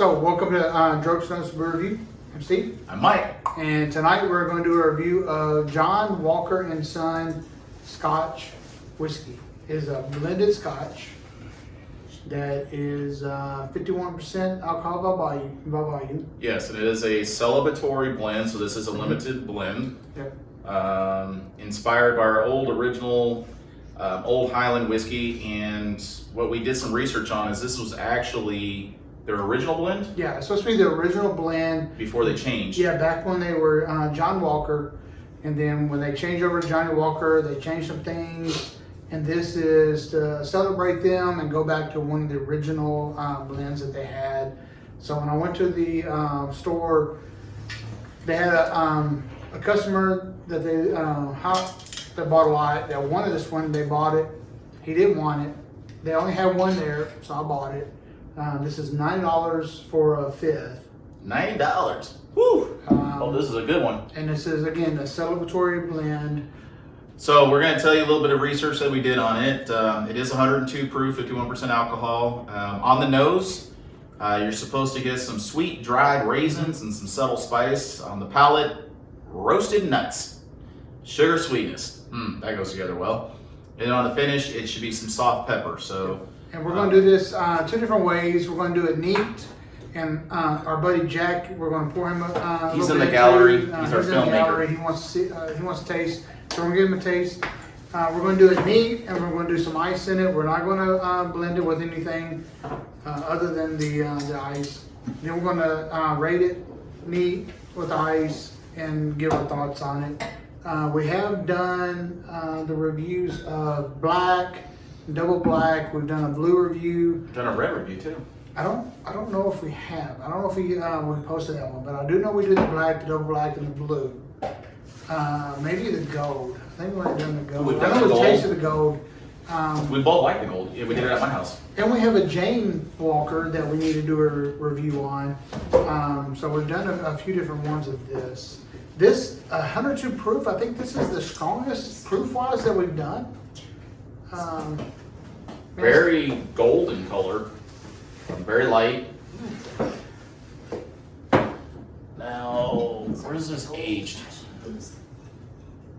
So, welcome to Droke's Notes Review. I'm Steve. I'm Mike. And tonight we're going to do a review of John Walker & Son Scotch Whiskey. It is a blended Scotch that is 51% alcohol by volume. Yes, and it is a celebratory blend, so this is a limited blend. Yep. Inspired by our original Old Highland whiskey, and what we did some research on is this was actually their original blend. Yeah, it's supposed to be the original blend. Before they changed. Yeah, back when they were John Walker, and then when they changed over to Johnny Walker, they changed some things, and this is to celebrate them and go back to one of the original blends that they had. So when I went to the store, they had a customer that that bought a lot. That wanted this one. They bought it. He didn't want it. They only had one there, so I bought it. This is $90 for a fifth. $90. Woo! Oh, this is a good one. And this is again a celebratory blend. So we're going to tell you a little bit of research that we did on it. It is 102 proof, 51% alcohol. On the nose, you're supposed to get some sweet dried raisins and some subtle spice. On the palate, roasted nuts, sugar sweetness. That goes together well. And then on the finish, it should be some soft pepper. So, and we're going to do this two different ways. We're going to do it neat, and our buddy Jack, we're going to pour him. He's in the gallery. He's our in the gallery. filmmaker. He wants to see. He wants to taste. So we're going to give him a taste. We're going to do it neat, and we're going to do some ice in it. We're not going to blend it with anything other than the ice. Then we're going to rate it neat with ice and give our thoughts on it. We have done the reviews of black, double black. We've done a blue review. We've done a red review too. I don't know if we have. I don't know if we posted that one, but I do know we did the black, the double black, and the blue. Maybe the gold. I think we might have done the gold. We've done I know the we gold. tasted the gold. We both like the gold. Yeah, we did it at my house. And we have a Jane Walker that we need to do a review on. So we've done a few different ones of this. This 102 proof, I think this is the strongest proof-wise that we've done. Very golden color, very light. Now, where is this aged?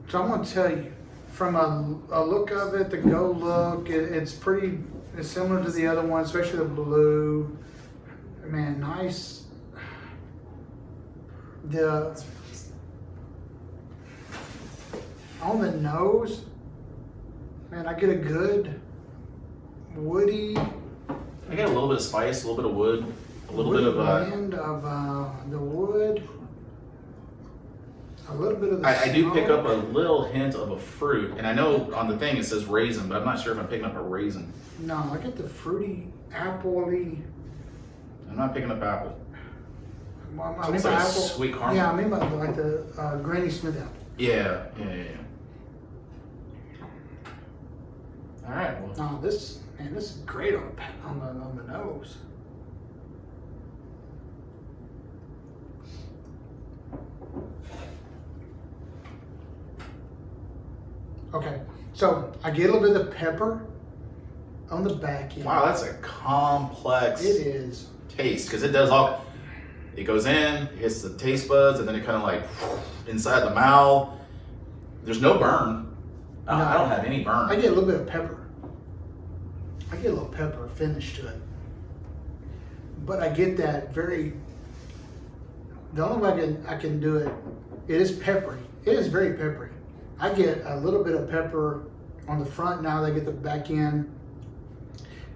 So I'm going to tell you, from a look of it, the gold look, it's similar to the other one, especially the blue. Man, nice. On the nose, man, I get a good woody. I get a little bit of spice, a little bit of wood, a little bit of blend of the wood. A little bit of the I do pick smoke. up a little hint of a fruit, and I know on the thing it says raisin, but I'm not sure if I'm picking up a raisin. No, I get the fruity, apple-y. I'm not picking up apple. Well, I So mean it's by like a apple. sweet caramel. Yeah, I mean by like the Granny Smith apple. Yeah. All right. Well, No, this is great on the nose. Okay, so I get a little bit of pepper on the back end. wow, that's a complex It is. taste because it does all. It goes in, hits the taste buds, and then it kind of like inside the mouth. There's no burn. No. I don't have any burn. I get a little bit of pepper. I get a little pepper finish to it. But I get that very. The only way I can do it, it is peppery. It is very peppery. I get a little bit of pepper on the front now. They get the back end.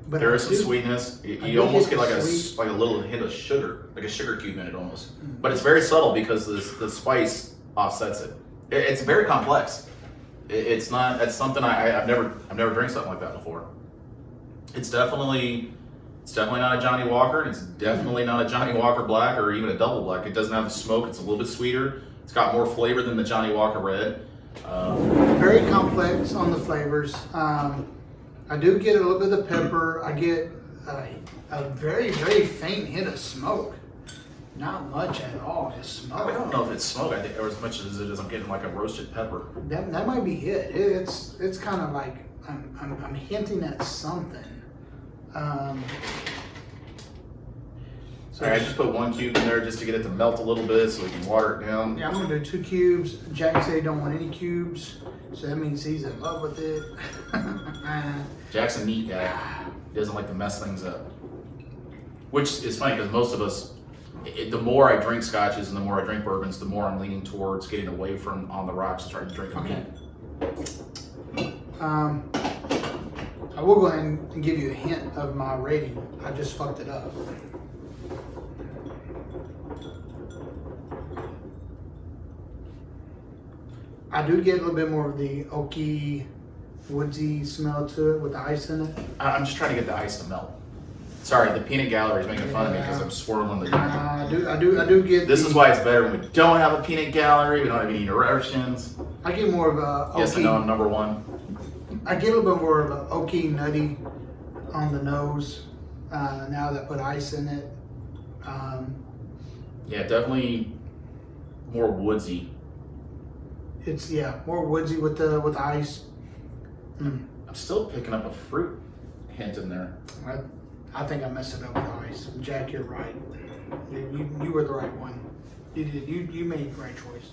But There is some sweetness. I You do almost get get the like sweet. a little hint of sugar, like a sugar cube in it almost. But it's very subtle because the spice offsets it. It's very complex. It's not. That's something I've never drank something like that before. It's definitely not a Johnny Walker. And it's definitely not a Johnny Walker Black or even a double black. It doesn't have the smoke. It's a little bit sweeter. It's got more flavor than the Johnny Walker Red. Very complex on the flavors. I do get a little bit of pepper. I get a very, very faint hint of smoke. Not much at all, just smoke. I don't know if it's smoke. I think, or as much as it is, I'm getting like a roasted pepper. That might be it. It's kind of like I'm hinting at something. So All right, I just put 1 cube in there just to get it to melt a little bit so we can water it down. yeah, I'm gonna do 2 cubes. Jack said he don't want any cubes, so that means he's in love with it. Jack's a neat guy. He doesn't like to mess things up. Which is funny because most of us, the more I drink scotches and the more I drink bourbons, the more I'm leaning towards getting away from on the rocks and starting to drink them neat. I will go ahead and give you a hint of my rating. I just fucked it up. I do get a little bit more of the oaky, woodsy smell to it with the ice in it. I'm just trying to get the ice to melt. Sorry, the peanut gallery is making fun of me because I'm swirling the drink. I do get. This is why it's better when we don't have a peanut gallery. We don't have any interruptions. I get more of a oaky. Yes, I know I'm number 1. I get a little bit more of an oaky, nutty on the nose now that I put ice in it. Yeah, definitely more woodsy. It's more woodsy with the ice. I'm still picking up a fruit hint in there. I think I messed it up with ice. Jack, you're right. You were the right one. You did. You made the right choice.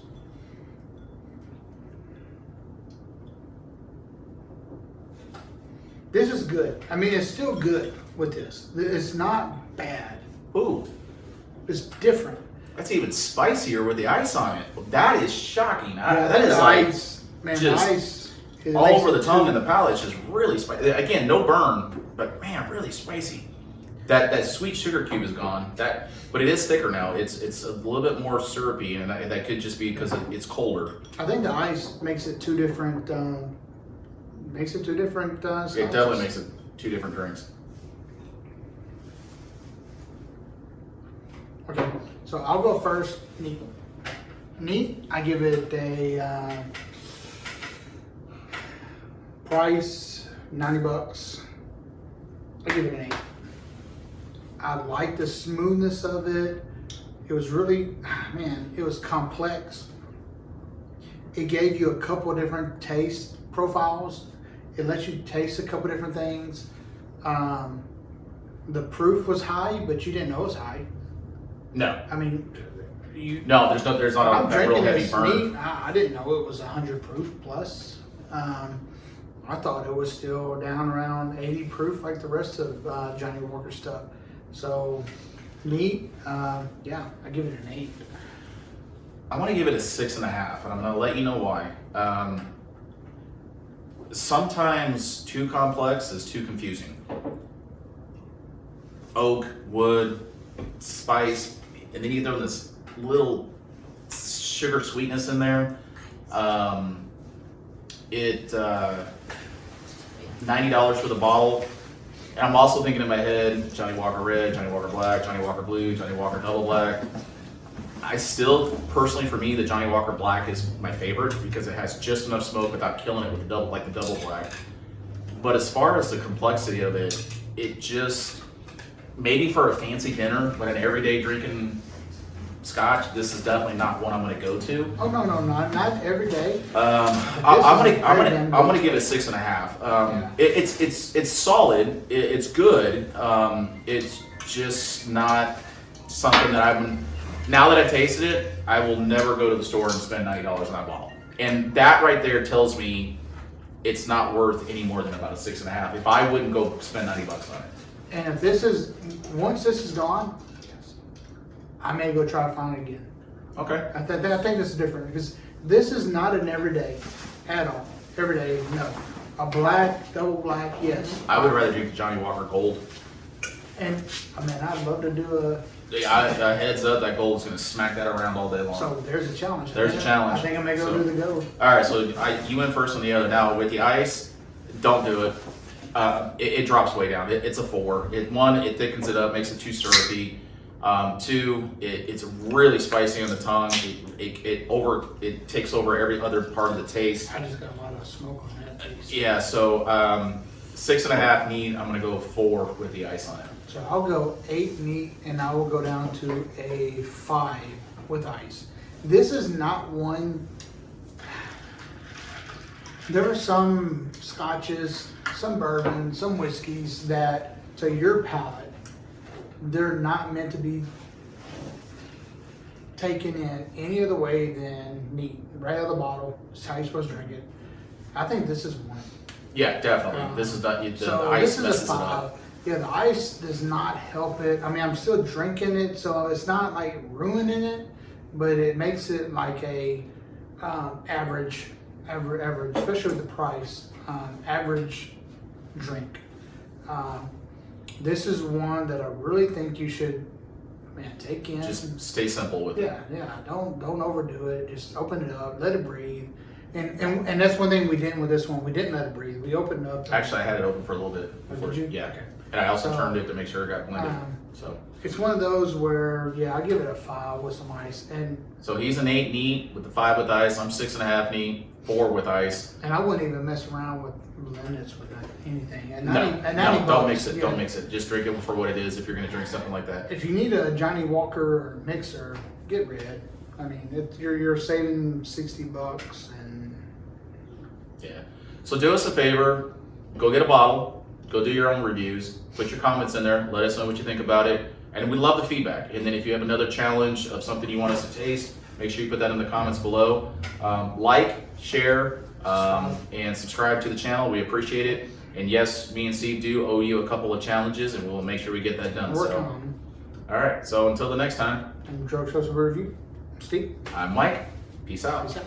This is good. I mean, it's still good with this. It's not bad. Ooh, It's different. that's even spicier with the ice on it. That is shocking. Yeah, That is like ice. Man, just ice. It all makes over it the tongue too- and the palate. It's just really spicy. Again, no burn, but man, really spicy. That sweet sugar cube is gone. But it is thicker now. It's a little bit more syrupy, and that could just be because it's colder. I think the ice makes it two different. Scotches. It definitely makes it 2 different drinks. Okay, so I'll go first. Neat. Neat. I give it a price $90. I give it an 8. I like the smoothness of it. It was really, it was complex. It gave you a couple of different taste profiles. It lets you taste a couple different things. The proof was high, but you didn't know it was high. No, I mean, no, there's not I'm a real drinking heavy this burn. neat. I didn't know it was 100 proof plus. I thought it was still down around 80 proof like the rest of Johnny Walker stuff. So neat. I give it an 8. I want to give it a 6.5, and I'm going to let you know why. Sometimes too complex is too confusing. Oak, wood, spice, and then you throw this little sugar sweetness in there. $90 for the bottle. And I'm also thinking in my head, Johnny Walker Red, Johnny Walker Black, Johnny Walker Blue, Johnny Walker Double Black. I still, personally for me, the Johnny Walker Black is my favorite because it has just enough smoke without killing it with the double black. But as far as the complexity of it, it just, maybe for a fancy dinner, but an everyday drinking scotch, this is definitely not one I'm going to go to. Oh no, not every day. I'm gonna give it a 6.5. It's solid. It's good. It's just not something that now that I've tasted it, I will never go to the store and spend $90 on that bottle. And that right there tells me it's not worth any more than about a 6.5. If I wouldn't go spend $90 on it. And if once this is gone, I may go try to find it again. Okay. I think this is different because this is not an everyday at all. Everyday, no. A black, double black, yes. I would rather drink the Johnny Walker Gold. And I'd love to do Heads up, that gold's gonna smack that around all day long. so there's a challenge. There's a challenge. I think I may go do the gold. All right, so you went first on the other. Now with the ice, don't do it. It drops way down. It's a 4. It thickens it up, makes it too syrupy. 2, it's really spicy on the tongue. It takes over every other part of the taste. I just got a lot of smoke on that taste. Yeah, so 6.5 neat. I'm gonna go 4 with the ice on it. So I'll go 8 neat, and I will go down to a 5 with ice. This is not one. There are some scotches, some bourbon, some whiskeys that, to your palate, they're not meant to be taken in any other way than neat. Right out of the bottle. It's how you're supposed to drink it. I think this is one. Yeah, definitely. This is not the So ice this is messes a it 5. up. Yeah, the ice does not help it. I mean, I'm still drinking it, so it's not like ruining it, but it makes it like a average, especially with the price, average drink. This is one that I really think you should, take in. Just stay simple with it. Yeah. Don't overdo it. Just open it up, let it breathe. And that's one thing we didn't with this one. We didn't let it breathe. We opened it up. Actually, I had it open for a little bit. Oh, Before, did you? Yeah. Okay. And I also So, turned it to make sure it got blended. So It's one of those where, I give it a 5 with some ice. so he's an 8 neat with the 5 with ice. I'm 6.5 neat, 4 with ice. And I wouldn't even mess around with limits with anything. And No, 90 don't bucks, mix it. yeah. Don't mix it. Just drink it for what it is if you're going to drink something like that. If you need a Johnny Walker mixer, get red. I mean, you're saving $60 and Yeah. So do us a favor, go get a bottle, go do your own reviews, put your comments in there, let us know what you think about it, and we love the feedback. And then if you have another challenge of something you want us to taste, make sure you put that in the comments below. Like, share, and subscribe to the channel. We appreciate it. And yes, me and Steve do owe you a couple of challenges, and we'll make sure we get that done. work So, on them. all right. So until the next time, And Droke Social Review. Steve, I'm Mike. Peace out. peace out.